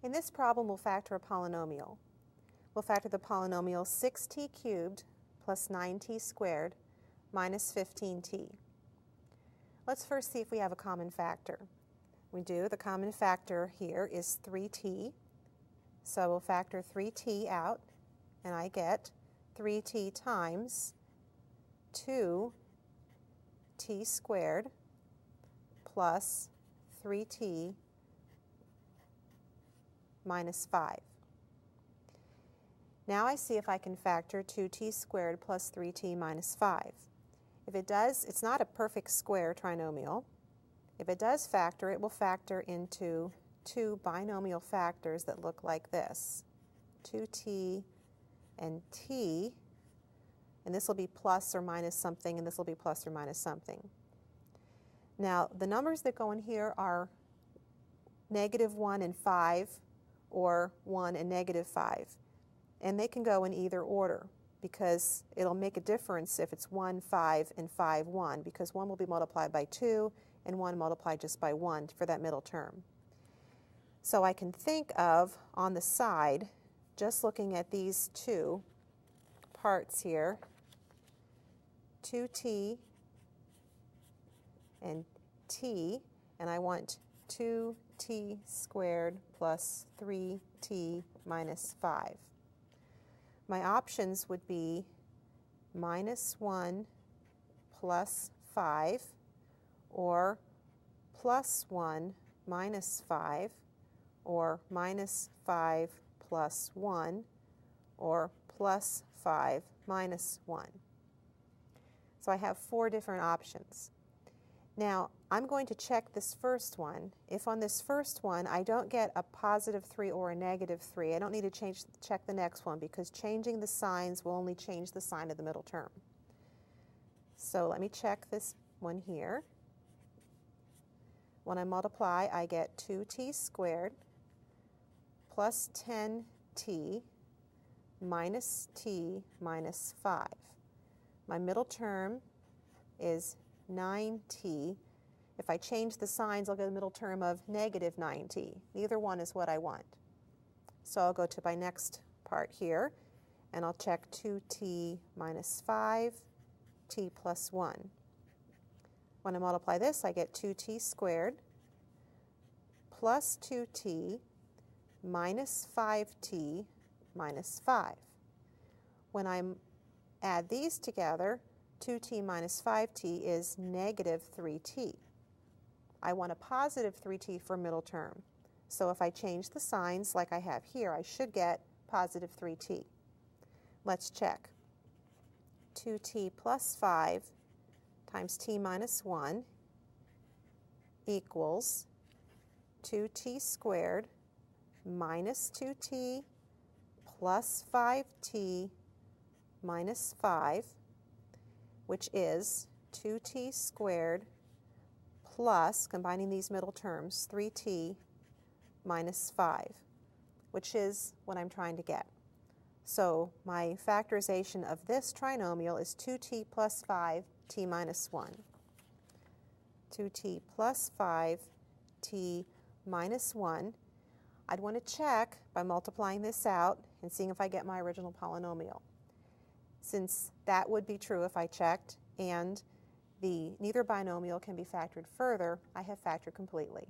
In this problem, we'll factor a polynomial. We'll factor the polynomial 6t cubed plus 9t squared minus 15t. Let's first see if we have a common factor. We do. The common factor here is 3t. So we'll factor 3t out, and I get 3t times 2t squared plus 3t minus 5. Now I see if I can factor 2t squared plus 3t minus 5. If it does, it's not a perfect square trinomial. If it does factor, it will factor into two binomial factors that look like this, 2t and t, and this will be plus or minus something, and this will be plus or minus something. Now, the numbers that go in here are -1 and 5, or 1 and -5. And they can go in either order because it'll make a difference if it's 1, 5, and 5, 1, because 1 will be multiplied by 2 and 1 multiplied just by 1 for that middle term. So I can think of, on the side, just looking at these two parts here, 2t and t, and I want 2t squared plus 3t minus 5. My options would be -1 plus 5, or +1 minus 5, or -5 plus 1, or +5 minus 1. So I have 4 different options. Now, I'm going to check this first one. If on this first one I don't get a +3 or a -3, I don't need to check the next one because changing the signs will only change the sign of the middle term. So let me check this one here. When I multiply, I get 2t squared plus 10t minus t minus 5. My middle term is 9t. If I change the signs, I'll get a middle term of -9t. Neither one is what I want. So I'll go to my next part here, and I'll check 2t minus 5, t plus 1. When I multiply this, I get 2t squared plus 2t minus 5t minus 5. When I add these together, 2t minus 5t is -3t. I want a +3t for middle term. So if I change the signs like I have here, I should get +3t. Let's check. 2t plus 5 times t minus 1 equals 2t squared minus 2t plus 5t minus 5, which is 2t squared plus, combining these middle terms, 3t minus 5, which is what I'm trying to get. So my factorization of this trinomial is 2t plus 5, t minus 1. 2t plus 5, t minus 1. I'd want to check by multiplying this out and seeing if I get my original polynomial. Since that would be true if I checked, and neither binomial can be factored further, I have factored completely.